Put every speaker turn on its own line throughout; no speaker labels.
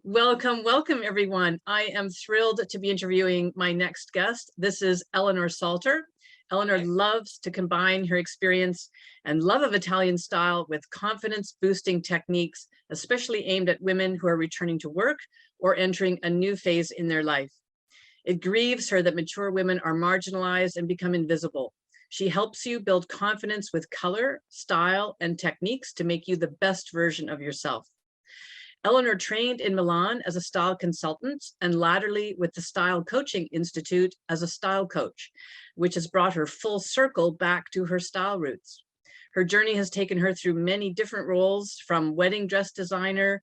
Welcome, welcome everyone. I am thrilled to be interviewing my next guest. This is Elinor Salter. Elinor
Hello.
loves to combine her experience and love of Italian style with confidence boosting techniques, especially aimed at women who are returning to work or entering a new phase in their life. It grieves her that mature women are marginalized and become invisible. She helps you build confidence with color, style, and techniques to make you the best version of yourself. Elinor trained in Milan as a style consultant and latterly with the Style Coaching Institute as a style coach, which has brought her full circle back to her style roots. Her journey has taken her through many different roles, from wedding dress designer,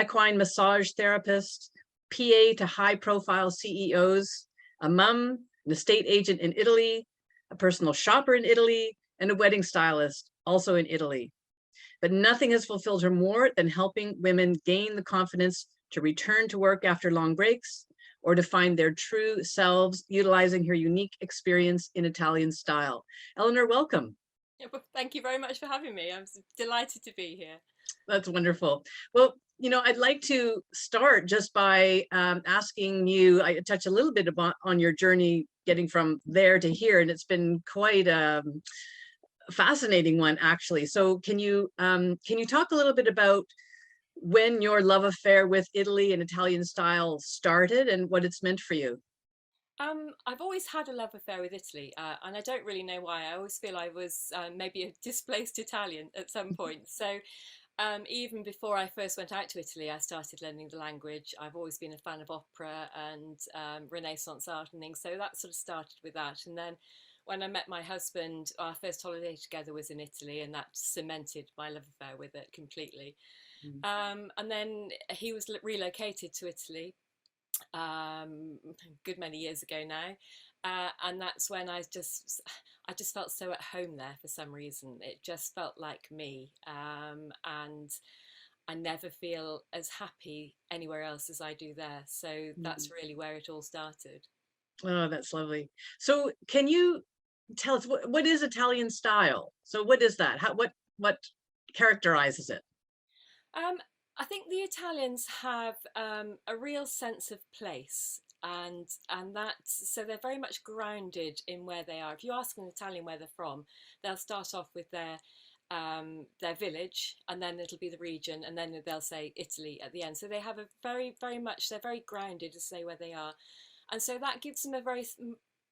equine massage therapist, PA to high-profile CEOs, a mom, an estate agent in Italy, a personal shopper in Italy, and a wedding stylist also in Italy. But nothing has fulfilled her more than helping women gain the confidence to return to work after long breaks or to find their true selves, utilizing her unique experience in Italian style. Elinor, welcome.
Yeah, well, thank you very much for having me. Delighted to be here.
That's wonderful. Well, I'd like to start just by asking you, I touch a little bit about on your journey getting from there to here, and it's been quite fascinating one, actually. So can you talk a little bit about when your love affair with Italy and Italian style started and what it's meant for you?
I've always had a love affair with Italy, and I don't really know why. I always feel I was maybe a displaced Italian at some point. So even before I first went out to Italy, I started learning the language. I've always been a fan of opera and Renaissance art and things. So that sort of started with that. And then when I met my husband, our first holiday together was in Italy, and that cemented my love affair with it completely.
Mm.
And then he was relocated to Italy a good many years ago now. And that's when I just felt so at home there for some reason. It just felt like me, and I never feel as happy anywhere else as I do there. So that's
Mm.
really where it all started.
Oh, that's lovely. So can you tell us what is Italian style? So what is that? What characterizes it?
Um, I think the Italians have a real sense of place, and that's so they're very much grounded in where they are. If you ask an Italian where they're from, they'll start off with their village, and then it'll be the region, and then they'll say Italy at the end. So they have a very much they're very grounded to say where they are, and so that gives them a very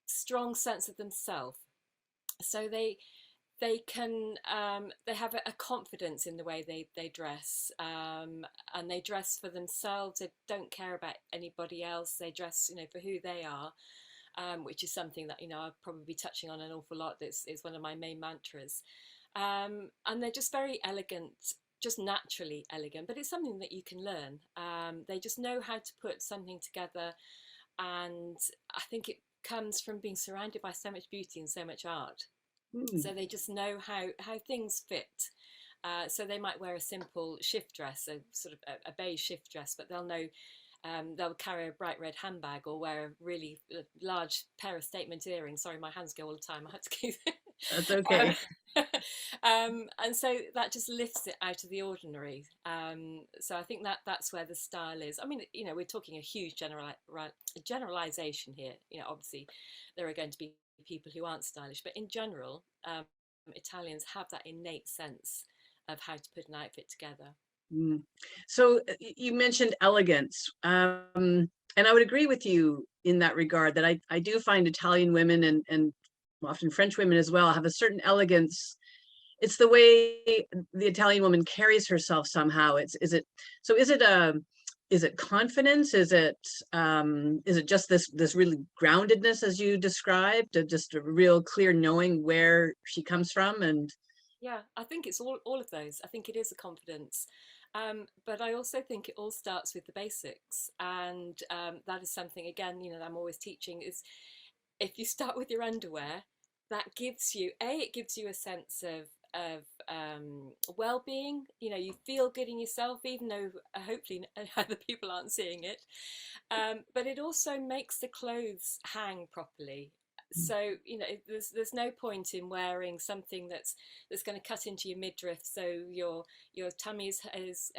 strong sense of themselves. So they can they have a confidence in the way they dress, and they dress for themselves. They don't care about anybody else. They dress, for who they are, which is something that I'll probably be touching on an awful lot. This is one of my main mantras, and they're just very elegant, just naturally elegant. But it's something that you can learn. They just know how to put something together, and I think it comes from being surrounded by so much beauty and so much art,
Mm.
so they just know how things fit. So they might wear a simple shift dress, a sort of a beige shift dress, but they'll know, they'll carry a bright red handbag or wear a really large pair of statement earrings. Sorry, my hands go all the time. I have to keep.
That's
um,
okay.
and so that just lifts it out of the ordinary. So I think that's where the style is. I mean, we're talking a huge generalization here. Obviously, there are going to be people who aren't stylish, but in general, Italians have that innate sense of how to put an outfit together.
Mm. So you mentioned elegance, and I would agree with you in that regard that I do find Italian women and often French women as well have a certain elegance. It's the way the Italian woman carries herself somehow. Is it confidence? Is it just this really groundedness as you described, just a real clear knowing where she comes from and
Yeah, I think it's all of those. I think it is a confidence. But I also think it all starts with the basics. And that is something, again, that I'm always teaching is if you start with your underwear, that gives you, it gives you a sense of well-being. You feel good in yourself, even though hopefully other people aren't seeing it. But it also makes the clothes hang properly. So there's no point in wearing something that's going to cut into your midriff, so your tummy is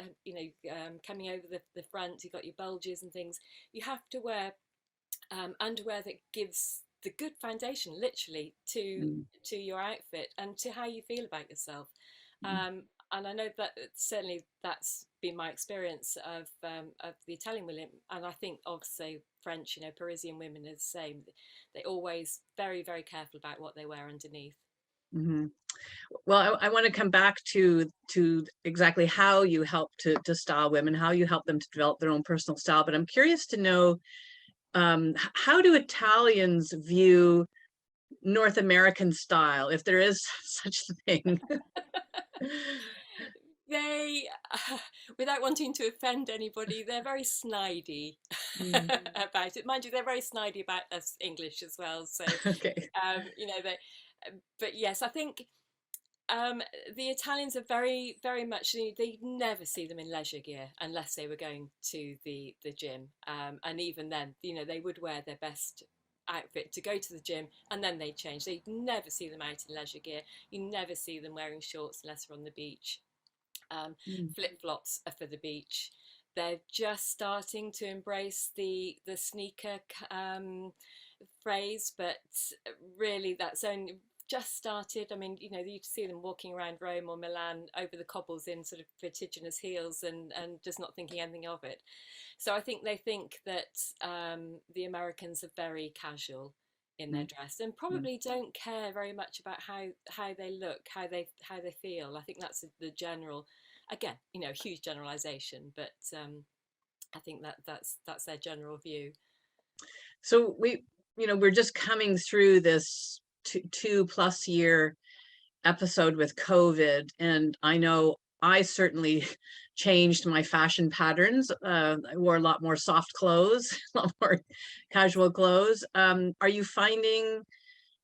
coming over the front. You've got your bulges and things. You have to wear underwear that gives the good foundation, literally,
Mm.
to your outfit and to how you feel about yourself.
Mm.
And I know that certainly that's been my experience of the Italian women, and I think also French, Parisian women are the same. They're always very, very careful about what they wear underneath.
Mm-hmm. Well, I want to come back to exactly how you help to style women, how you help them to develop their own personal style. But I'm curious to know, how do Italians view North American style, if there is such a thing?
They, without wanting to offend anybody, they're very snidey
Mm.
about it. Mind you, they're very snidey about us English as well. So,
Okay.
they. But yes, I think um, the Italians are very, very much. They never see them in leisure gear unless they were going to the gym, and even then, they would wear their best outfit to go to the gym, and then they change. They never see them out in leisure gear. You never see them wearing shorts unless they're on the beach.
Mm.
Flip-flops are for the beach. They're just starting to embrace the sneaker phrase, but really that's only just started. I mean, you see them walking around Rome or Milan over the cobbles in sort of vertiginous heels and just not thinking anything of it. So I think they think that the Americans are very casual in their
Mm.
dress and
Mm.
probably don't care very much about how they look, how they feel. I think that's the general, again, huge generalization, but I think that's their general view.
So we're just coming through this 2+ year episode with COVID, and I know I certainly changed my fashion patterns. I wore a lot more soft clothes, a lot more casual clothes. Are you finding,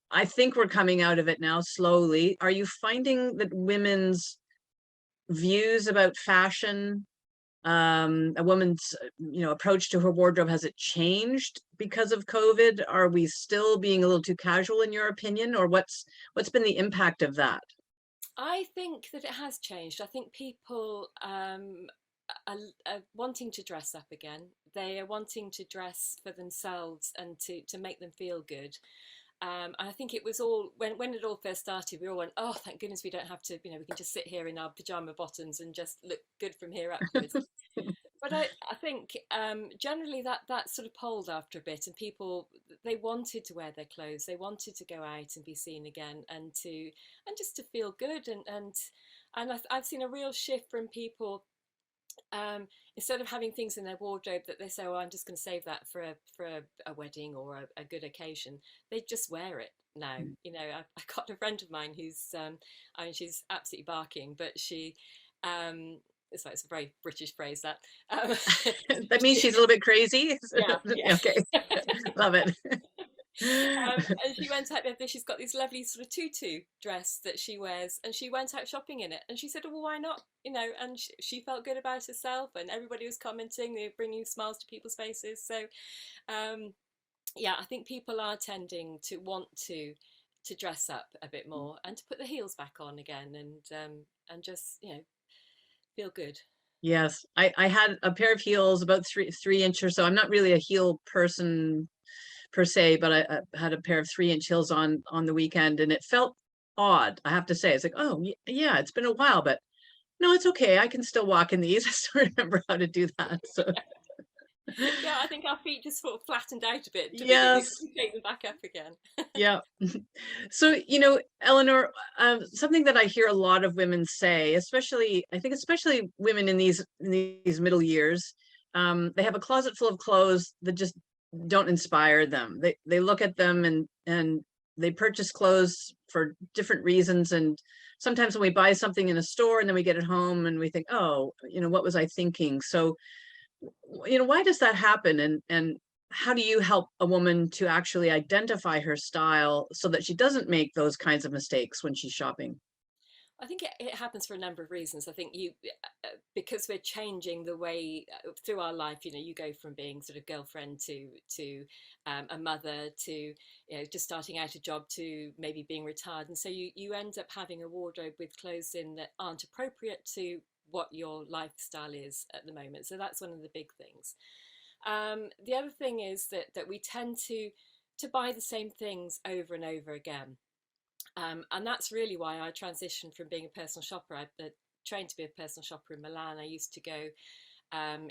I think we're coming out of it now slowly, are you finding that women's views about fashion, a woman's approach to her wardrobe, has it changed because of COVID? Are we still being a little too casual, in your opinion, or what's been the impact of that?
I think that it has changed. I think people are wanting to dress up again. They are wanting to dress for themselves and to make them feel good. And I think it was all when it all first started, we all went, "Oh, thank goodness we don't have to, we can just sit here in our pajama bottoms and just look good from here upwards." But I think generally that sort of polled after a bit, and people, they wanted to wear their clothes, they wanted to go out and be seen again, and just to feel good, and I've seen a real shift from people. Instead of having things in their wardrobe that they say, "Oh, I'm just going to save that for a wedding or a good occasion," they just wear it now. I got a friend of mine who's, I mean, she's absolutely barking, but she, it's a very British phrase that.
That means she's a little bit crazy.
Yeah, yeah.
Okay. Love it.
And she went out there. She's got this lovely sort of tutu dress that she wears, and she went out shopping in it. And she said, "Oh, well, why not?" And she felt good about herself, and everybody was commenting. They were bringing smiles to people's faces. So, um, yeah, I think people are tending to want to dress up a bit more and to put the heels back on again, and just feel good.
Yes, I had a pair of heels about 3 inch or so. I'm not really a heel person per se, but I had a pair of 3 inch heels on the weekend, and it felt odd, I have to say. It's like, oh yeah, it's been a while, but no, it's okay. I can still walk in these. I still remember how to do that. So
Yeah, I think our feet just sort of flattened out a bit to begin with.
yes,
We take them back up again.
yeah. So, Elinor, something that I hear a lot of women say, I think especially women in these middle years, they have a closet full of clothes that just don't inspire them. They look at them and they purchase clothes for different reasons. And sometimes when we buy something in a store and then we get it home and we think, oh, what was I thinking? So, why does that happen? And how do you help a woman to actually identify her style so that she doesn't make those kinds of mistakes when she's shopping?
I think it happens for a number of reasons. I think because we're changing the way through our life. You know, you go from being sort of girlfriend to a mother to, you know, just starting out a job to maybe being retired, and so you end up having a wardrobe with clothes in that aren't appropriate to what your lifestyle is at the moment. So that's one of the big things. The other thing is that we tend to buy the same things over and over again. And that's really why I transitioned from being a personal shopper. I trained to be a personal shopper in Milan. I used to go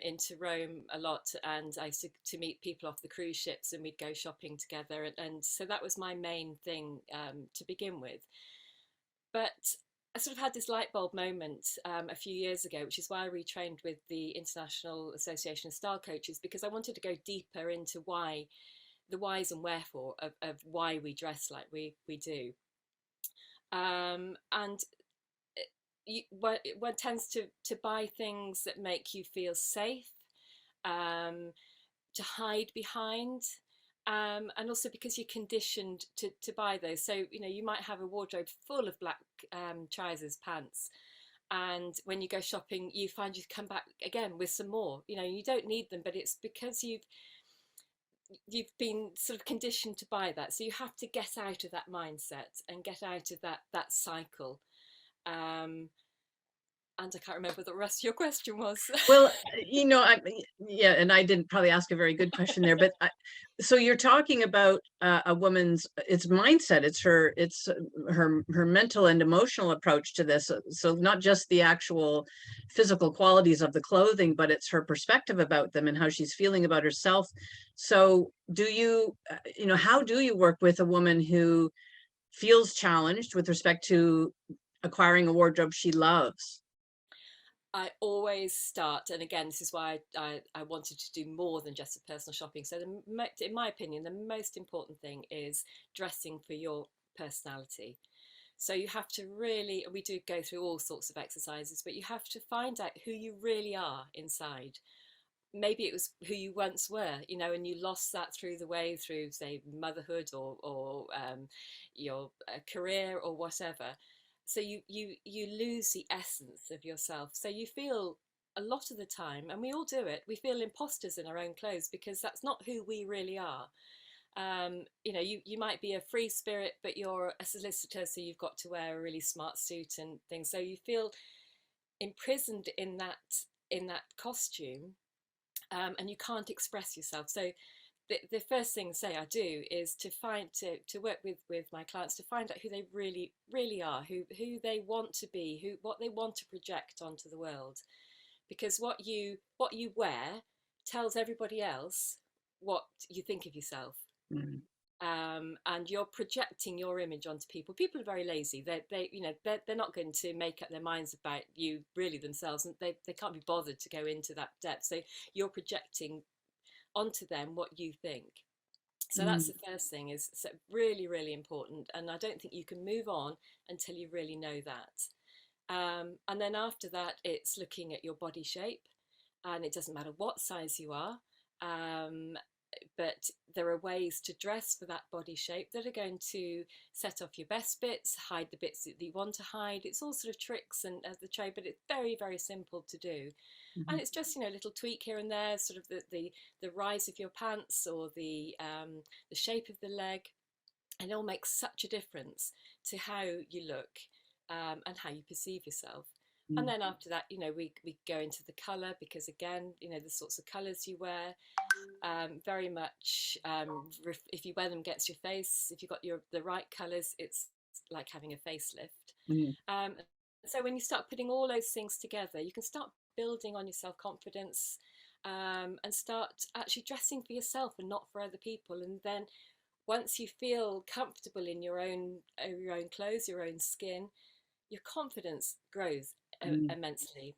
into Rome a lot, and I used to meet people off the cruise ships, and we'd go shopping together. And so that was my main thing to begin with. But I sort of had this light bulb moment a few years ago, which is why I retrained with the International Association of Style Coaches, because I wanted to go deeper into why the whys and wherefore of why we dress like we do. And one tends to buy things that make you feel safe, um, to hide behind, and also because you're conditioned to buy those. So, you know, you might have a wardrobe full of black trousers, pants, and when you go shopping, you find you come back again with some more. You know, you don't need them, but it's because you've been sort of conditioned to buy that. So you have to get out of that mindset and get out of that cycle. Um, and I can't remember what the rest of your question was.
Well, you know, yeah, and I didn't probably ask a very good question there, but so you're talking about a woman's, it's mindset, it's her mental and emotional approach to this. So not just the actual physical qualities of the clothing, but it's her perspective about them and how she's feeling about herself. So do you, you know, how do you work with a woman who feels challenged with respect to acquiring a wardrobe she loves?
I always start, and again, this is why I wanted to do more than just a personal shopping. So, in my opinion, the most important thing is dressing for your personality. So you have to really, we do go through all sorts of exercises, but you have to find out who you really are inside. Maybe it was who you once were, you know, and you lost that through the way, through, say, motherhood or your career or whatever. So you lose the essence of yourself. So you feel a lot of the time, and we all do it, we feel imposters in our own clothes because that's not who we really are. You know, you might be a free spirit, but you're a solicitor, so you've got to wear a really smart suit and things. So you feel imprisoned in that costume, and you can't express yourself. So the first thing, say, I do is to work with my clients to find out who they really are, who they want to be, what they want to project onto the world, because what you wear tells everybody else what you think of yourself.
Mm.
And you're projecting your image onto people. People are very lazy. They you know, they're not going to make up their minds about you really themselves, and they can't be bothered to go into that depth. So you're projecting onto them what you think. So that's
Mm.
the first thing, is so really important. And I don't think you can move on until you really know that. And then after that, it's looking at your body shape, and it doesn't matter what size you are. Um, but there are ways to dress for that body shape that are going to set off your best bits, hide the bits that you want to hide. It's all sort of tricks and the trade, but it's very simple to do. And
Mhm.
it's just, you know, a little tweak here and there, sort of the rise of your pants or the shape of the leg, and it all makes such a difference to how you look, and how you perceive yourself. And
Mm.
then after that, you know, we go into the colour, because again, you know, the sorts of colours you wear, very much, if you wear them against your face, if you've got the right colours, it's like having a facelift.
Mm.
um, so when you start putting all those things together, you can start building on your self-confidence, and start actually dressing for yourself and not for other people. And then once you feel comfortable in your own clothes, your own skin, your confidence grows
Mm.
immensely.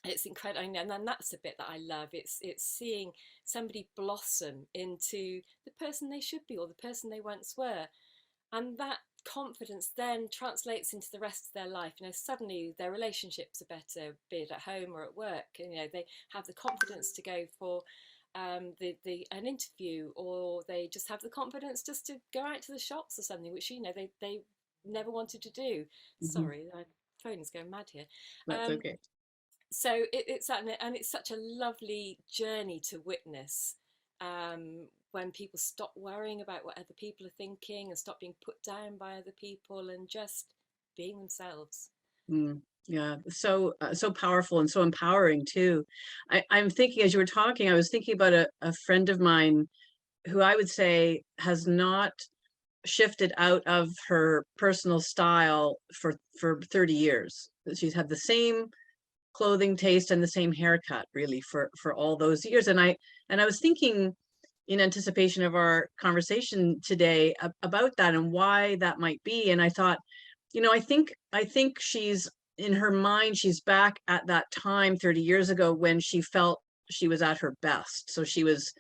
It's incredible, and then that's the bit that I love. It's seeing somebody blossom into the person they should be, or the person they once were, and that confidence then translates into the rest of their life. You know, suddenly their relationships are better, be it at home or at work. And, you know, they have the confidence to go for the an interview, or they just have the confidence just to go out to the shops or something, which, you know, they never wanted to do.
Mhm.
Sorry, I phone is going mad here.
That's
Um,
okay.
so it's that, and it's such a lovely journey to witness, when people stop worrying about what other people are thinking and stop being put down by other people and just being themselves.
Mm, yeah, so powerful and so empowering too. I'm thinking as you were talking, I was thinking about a friend of mine who I would say has not shifted out of her personal style for 30 years. She's had the same clothing taste and the same haircut really for all those years. And I was thinking in anticipation of our conversation today about that and why that might be. And I thought, I think she's in her mind, she's back at that time 30 years ago when she felt she was at her best. So she was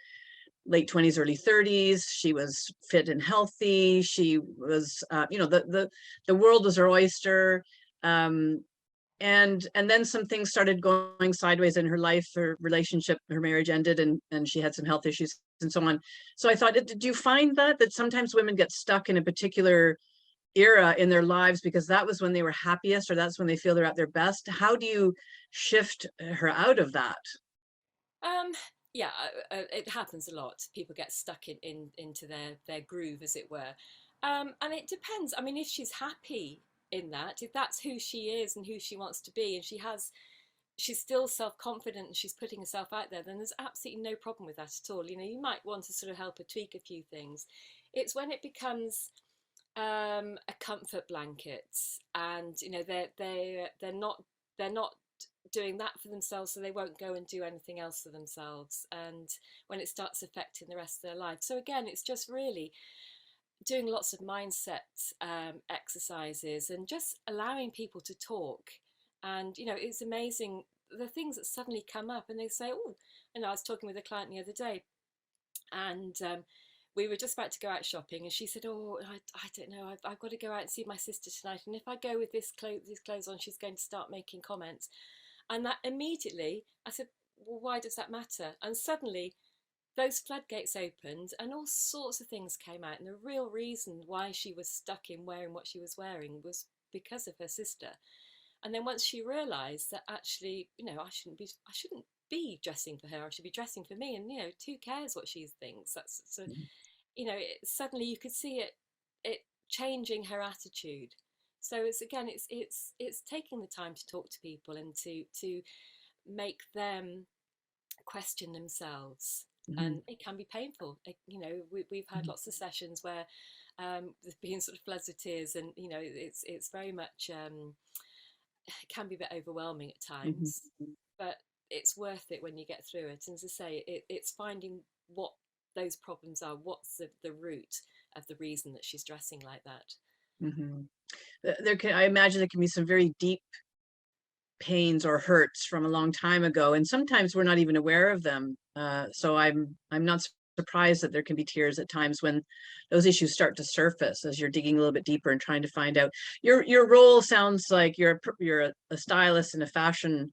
late 20s, early 30s. She was fit and healthy. She was, the world was her oyster. Um, and then some things started going sideways in her life. Her relationship, her marriage ended, and she had some health issues and so on. So I thought, did you find that sometimes women get stuck in a particular era in their lives because that was when they were happiest, or that's when they feel they're at their best? How do you shift her out of that?
Um, yeah, it happens a lot. People get stuck into their groove, as it were. And it depends. I mean, if she's happy in that, if that's who she is and who she wants to be, and she's still self-confident and she's putting herself out there, then there's absolutely no problem with that at all. You know, you might want to sort of help her tweak a few things. It's when it becomes a comfort blanket, and you know they're not doing that for themselves, so they won't go and do anything else for themselves, and when it starts affecting the rest of their life. So again, it's just really doing lots of mindset exercises and just allowing people to talk. And you know, it's amazing the things that suddenly come up, and they say, oh, and I was talking with a client the other day, and we were just about to go out shopping, and she said, oh, I don't know, I've got to go out and see my sister tonight, and if I go with these clothes on, she's going to start making comments. And that immediately I said, well, why does that matter? And suddenly those floodgates opened and all sorts of things came out, and the real reason why she was stuck in wearing what she was wearing was because of her sister. And then once she realized that actually, you know, I shouldn't be dressing for her, I should be dressing for me, and you know, who cares what she thinks? That's so, you know, suddenly you could see it changing her attitude. So it's again, it's taking the time to talk to people and to make them question themselves.
Mhm.
And it can be painful. You know, we've had
Mhm.
lots of sessions where there's been sort of floods of tears, and you know, it's very much it can be a bit overwhelming at
Mhm.
times, but it's worth it when you get through it. And as I say, it's finding what those problems are, what's the root of the reason that she's dressing like that.
Mhm. I imagine there can be some very deep pains or hurts from a long time ago, and sometimes we're not even aware of them. So I'm not surprised that there can be tears at times when those issues start to surface as you're digging a little bit deeper and trying to find out. Your role sounds like you're a stylist and a fashion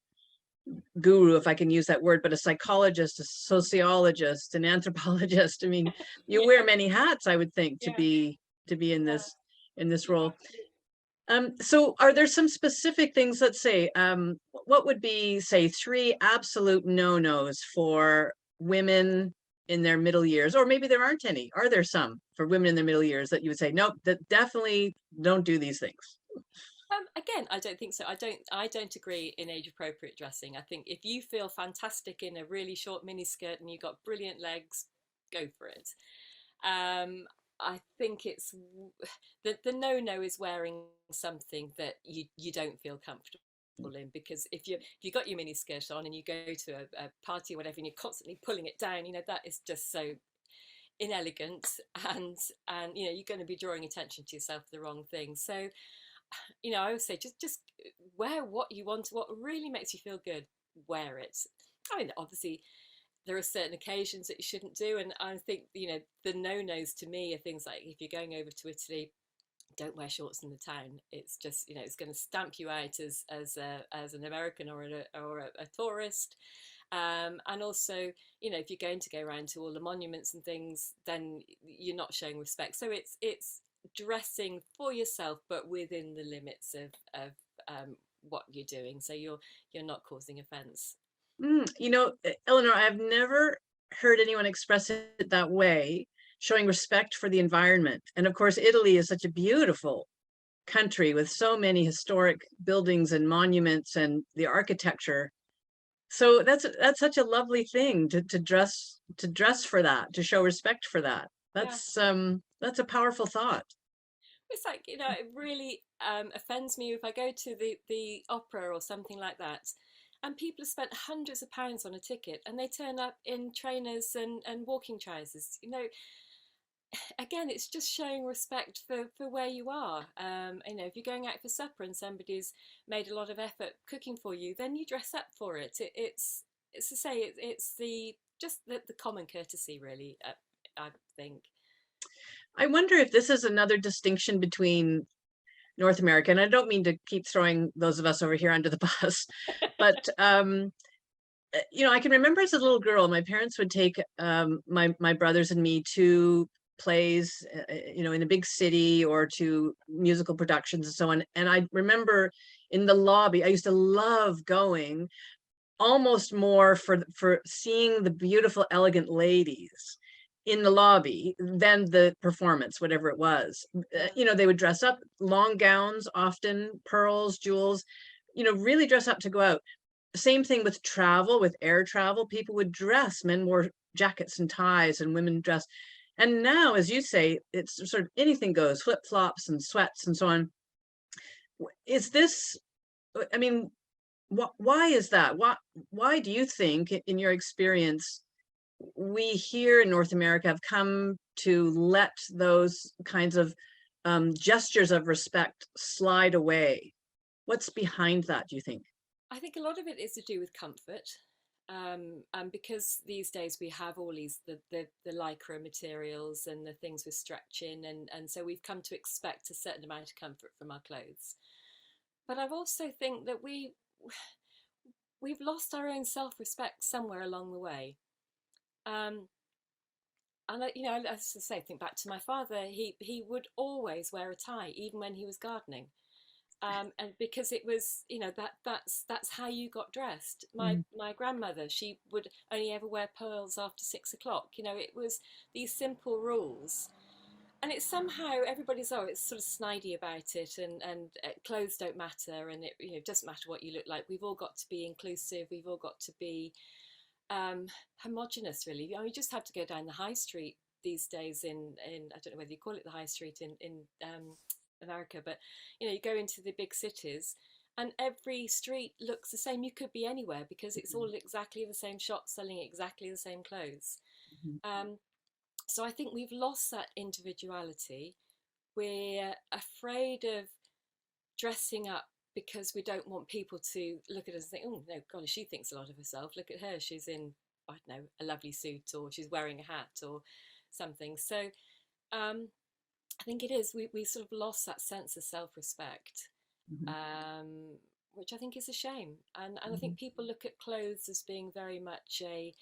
guru, if I can use that word, but a psychologist, a sociologist, an anthropologist. I mean, you wear
Yeah,
many hats, I would think,
yeah,
to be in
yeah,
this
yeah,
role.
absolutely.
So are there some specific things, let's say, what would be, say, three absolute no-nos for women in their middle years, or maybe there aren't any. Are there some for women in their middle years that you would say, nope, that definitely don't do these things?
Again, I don't think so. I don't agree in age appropriate dressing. I think if you feel fantastic in a really short mini skirt and you've got brilliant legs, go for it. Um, I think it's the no is wearing something that you don't feel comfortable in, because if you got your mini skirt on and you go to a party or whatever and you're constantly pulling it down, you know, that is just so inelegant, and you know, you're going to be drawing attention to yourself for the wrong thing. So you know, I would say just wear what you want, what really makes you feel good. Wear it. I mean, obviously there are certain occasions that you shouldn't do, and I think, you know, the no-nos to me are things like if you're going over to Italy, don't wear shorts in the town. It's just, you know, it's going to stamp you out as an American or a tourist. And also, you know, if you're going to go around to all the monuments and things, then you're not showing respect. So it's dressing for yourself, but within the limits what you're doing, so you're not causing offense.
Eleanor, I've never heard anyone express it that way, showing respect for the environment. And of course, Italy is such a beautiful country with so many historic buildings and monuments and the architecture. So that's such a lovely thing to dress for that, to show respect for that.
Yeah.
That's a powerful thought.
It's like, it really offends me if I go to the opera or something like that, and people have spent hundreds of pounds on a ticket and they turn up in trainers and walking trousers. Again, it's just showing respect for where you are. If you're going out for supper and somebody's made a lot of effort cooking for you, then you dress up for it. It's to say it's the just the common courtesy, really. I think.
I wonder if this is another distinction between North America, and I don't mean to keep throwing those of us over here under the bus, but I can remember as a little girl, my parents would take my brothers and me to plays, in a big city or to musical productions and so on. And I remember in the lobby, I used to love going almost more for seeing the beautiful, elegant ladies in the lobby than the performance, whatever it was.
Yeah.
They would dress up, long gowns, often pearls, jewels, really dress up to go out. Same thing with travel, with air travel. People would dress, men wore jackets and ties, and women dressed. And now, as you say, it's sort of anything goes, flip-flops and sweats and so on. Is this, I mean, why is that? Why do you think, in your experience, we here in North America have come to let those kinds of gestures of respect slide away? What's behind that, do you think?
I think a lot of it is to do with comfort. And because these days we have all these the lycra materials and the things with stretching, and so we've come to expect a certain amount of comfort from our clothes. But I also think that we've lost our own self-respect somewhere along the way. Um, and as I say, think back to my father. He would always wear a tie, even when he was gardening. And because it was, that's how you got dressed.
Mhm.
My grandmother, she would only ever wear pearls after 6 o'clock. It was these simple rules, and it's somehow everybody's it's sort of snidey about it, and clothes don't matter, and it doesn't matter what you look like. We've all got to be inclusive. We've all got to be homogenous, really. You just have to go down the high street these days in I don't know whether you call it the high street in America, but you go into the big cities and every street looks the same. You could be anywhere because it's all exactly the same shop selling exactly the same clothes.
Mhm.
Um, so I think we've lost that individuality. We're afraid of dressing up because we don't want people to look at us and think, oh no, God, she thinks a lot of herself. Look at her, she's in, I don't know, a lovely suit, or she's wearing a hat or something. So um, I think it is. We sort of lost that sense of self-respect,
Mhm.
um, which I think is a shame. And I
Mhm.
think people look at clothes as being very much a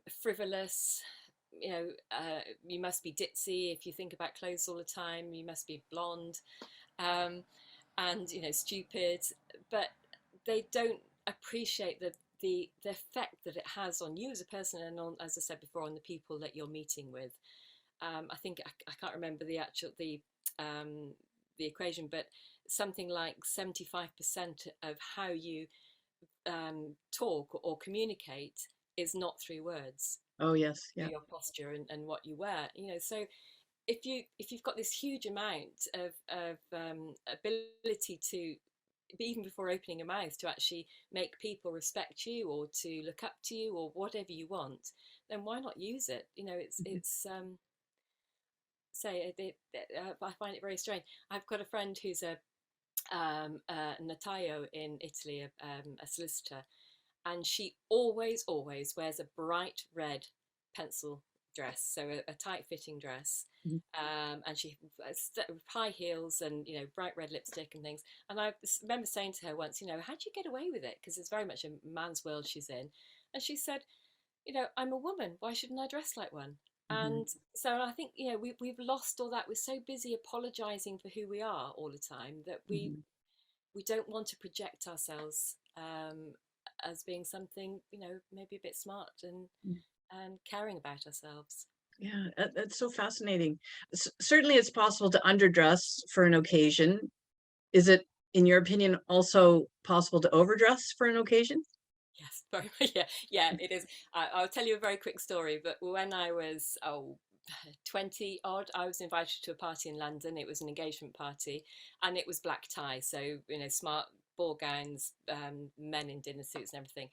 frivolous. You must be ditzy if you think about clothes all the time. You must be blonde, um, and stupid. But they don't appreciate the effect that it has on you as a person, and on, as I said before, on the people that you're meeting with. I think I can't remember the equation, but something like 75% of how you talk or communicate is not through words,
Oh, yes.
through
Yeah.
your posture and what you wear. So if you've got this huge amount of ability to, even before opening a mouth, to actually make people respect you or to look up to you or whatever you want, then why not use it?
Mhm.
It's say I find it very strange. I've got a friend who's a notaio in Italy, a solicitor, and she always wears a bright red pencil dress, so a tight fitting dress.
Mhm.
And she high heels and bright red lipstick and things. And I remember saying to her once, how do you get away with it? Because it's very much a man's world she's in. And she said, I'm a woman. Why shouldn't I dress like one?
Mhm.
And so I think we've lost all that. We're so busy apologizing for who we are all the time that we
Mhm.
we don't want to project ourselves as being something, maybe a bit smart and caring about ourselves.
Yeah, that's so fascinating. Certainly, it's possible to underdress for an occasion. Is it, in your opinion, also possible to overdress for an occasion?
Yes, very much. Yeah, yeah, it is. I'll tell you a very quick story. But when I was 20 odd, I was invited to a party in London. It was an engagement party, and it was black tie, so smart ball gowns, men in dinner suits and everything.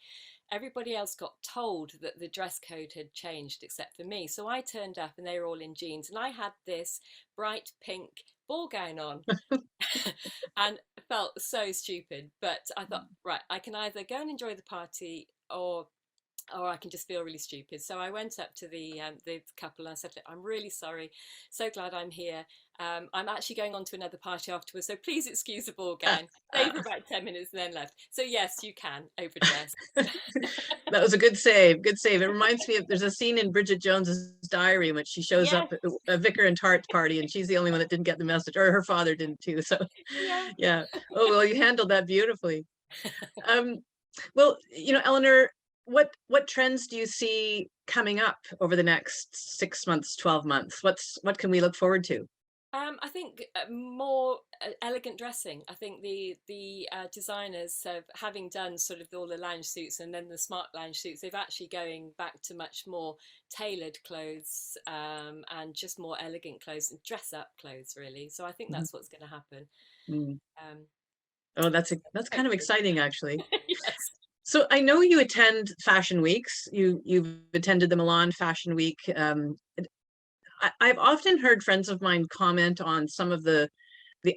Everybody else got told that the dress code had changed except for me. So I turned up and they were all in jeans, and I had this bright pink ball gown on. And felt so stupid. But I thought, right, I can either go and enjoy the party, or I can just feel really stupid. So I went up to the couple and I said, "Look, I'm really sorry. So glad I'm here. I'm actually going on to another party afterwards. So please excuse the ball gown." Stayed for about 10 minutes and then left. So yes, you can overdress.
That was a good save. Good save. It reminds me of, there's a scene in Bridget Jones's Diary in which she shows up
Yes.
at a Vicar and Tart party, and she's the only one that didn't get the message, or her father didn't too. So,
Yeah.
yeah. Oh well, you handled that beautifully. Um, well, Elinor, what trends do you see coming up over the next 6 months, 12 months? What can we look forward to?
I think more elegant dressing. I think the designers have, having done sort of all the lounge suits and then the smart lounge suits, they've actually going back to much more tailored clothes, and just more elegant clothes and dress up clothes really. So I think
Mhm.
that's what's going to happen.
Mm.
Um,
Oh, that's kind of
Hopefully,
exciting, actually.
yes,
So I know you attend fashion weeks. You've attended the Milan Fashion Week. I've often heard friends of mine comment on some of the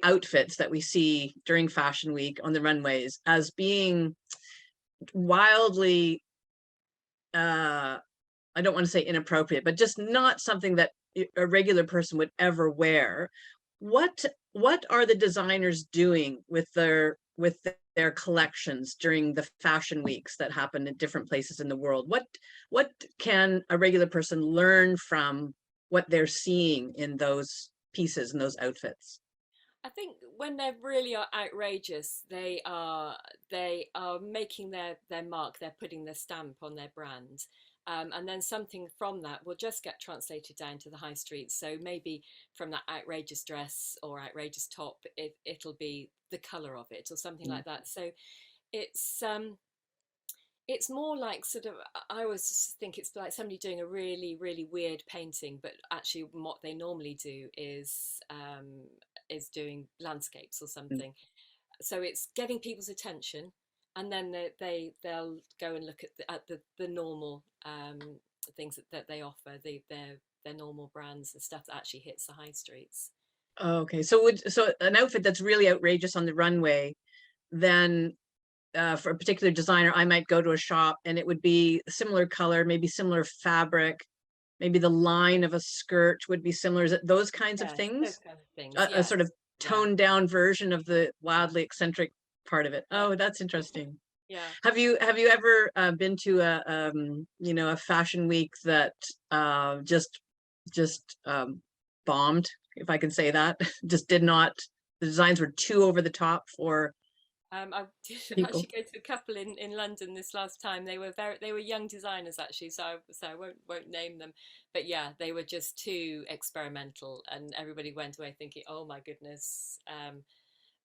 outfits that we see during Fashion Week on the runways as being wildly, I don't want to say inappropriate, but just not something that a regular person would ever wear. What what are the designers doing with their collections during the fashion weeks that happen in different places in the world? What can a regular person learn from what they're seeing in those pieces and those outfits?
I think when they really are outrageous, they are making their mark. They're putting their stamp on their brand, and then something from that will just get translated down to the high street. So maybe from that outrageous dress or outrageous top, it'll be the color of it or something
Mm.
like that. So it's um, it's more like sort of, I always just think it's like somebody doing a really really weird painting, but actually what they normally do is doing landscapes or
Mm.
something. So it's getting people's attention, and then they'll go and look at the normal things that they offer, their normal brands and stuff that actually hits the high streets.
Oh, okay, so an outfit that's really outrageous on the runway, then for a particular designer, I might go to a shop and it would be similar color, maybe similar fabric, maybe the line of a skirt would be similar. Is it those kinds of
Yes, those
things?
kind of things.
A sort of
Yes. Yeah.
toned down version of the
Yeah.
wildly eccentric part of it.
Yeah.
Oh, that's interesting.
Yeah.
Have you ever been to a fashion week that just bombed, if I can say that? Just did not, the designs were too over the top for
I did
people.
actually go to a couple in London this last time. They were young designers actually, so I won't name them, but yeah, they were just too experimental, and everybody went away thinking, oh my goodness.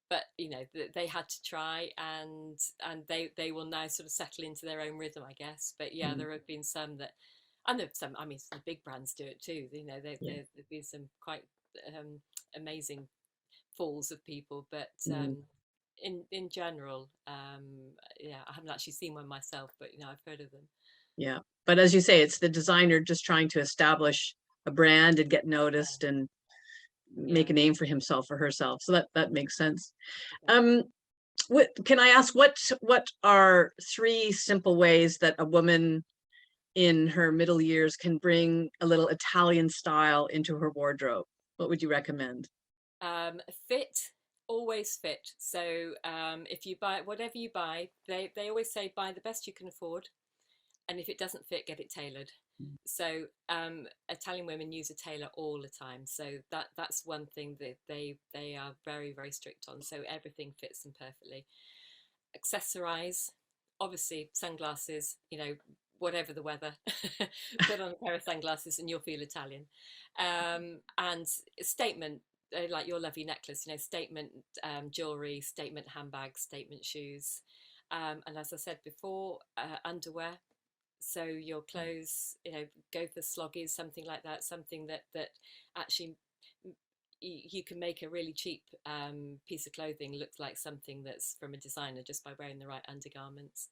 But they had to try, and they will now sort of settle into their own rhythm, I guess. But yeah,
Mm,
there have been some that, I know some. I mean, some big brands do it too.
yeah.
There've been some quite amazing falls of people, but
Mm,
in general, yeah, I haven't actually seen one myself, but I've heard of them.
yeah. But as you say, it's the designer just trying to establish a brand and get noticed and
Yeah,
make a name for himself or herself. So that makes sense.
exactly.
Um, what can I ask? What are three simple ways that a woman in her middle years can bring a little Italian style into her wardrobe? What would you recommend?
Fit, always fit. So if you buy whatever you buy, they always say buy the best you can afford. and if it doesn't fit, get it tailored. So Italian women use a tailor all the time, so that's one thing that they are very, very strict on, so everything fits them perfectly. Accessorize, obviously sunglasses, you know, whatever the weather, put on a pair of sunglasses and you'll feel Italian. And statement, like your lovely necklace, you know, statement jewelry, statement handbags, statement shoes. And as I said before, underwear. So your clothes, you know, go for sloggies, something like that, something that actually you can make a really cheap piece of clothing look like something that's from a designer just by wearing the right undergarments.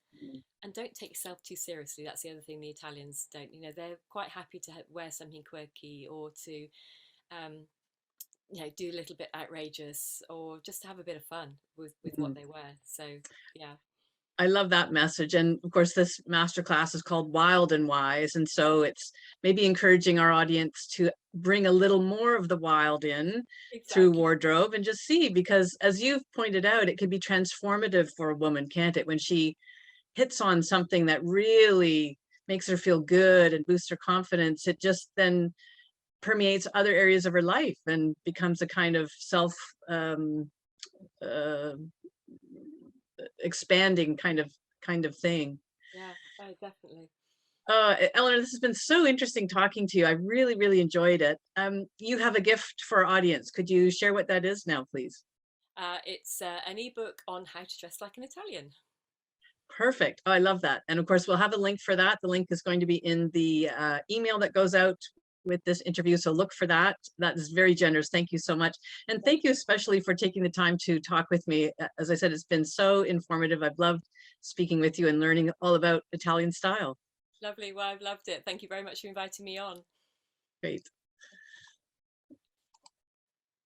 And don't take yourself too seriously. That's the other thing the Italians don't. You know, they're quite happy to wear something quirky, or to you know, do a little bit outrageous, or just have a bit of fun with what they wear. So yeah.
I love that message. And of course, this masterclass is called Wild and Wise. And so it's maybe encouraging our audience to bring a little more of the wild in through
Exactly.
wardrobe, and just see, because as you've pointed out, it can be transformative for a woman, can't it? When she hits on something that really makes her feel good and boosts her confidence, it just then permeates other areas of her life and becomes a kind of self uh, expanding kind of thing.
Yeah, oh, definitely.
Eleanor, this has been so interesting talking to you. I really, really enjoyed it. You have a gift for our audience. Could you share what that is now, please?
It's an ebook on how to dress like an Italian.
Perfect. Oh, I love that. And of course, we'll have a link for that. The link is going to be in the email that goes out with this interview. So look for that. That is very generous. Thank you so much. And thank you especially for taking the time to talk with me. As I said, it's been so informative. I've loved speaking with you and learning all about Italian style.
Lovely. Well, I've loved it. Thank you very much for inviting me on.
Great.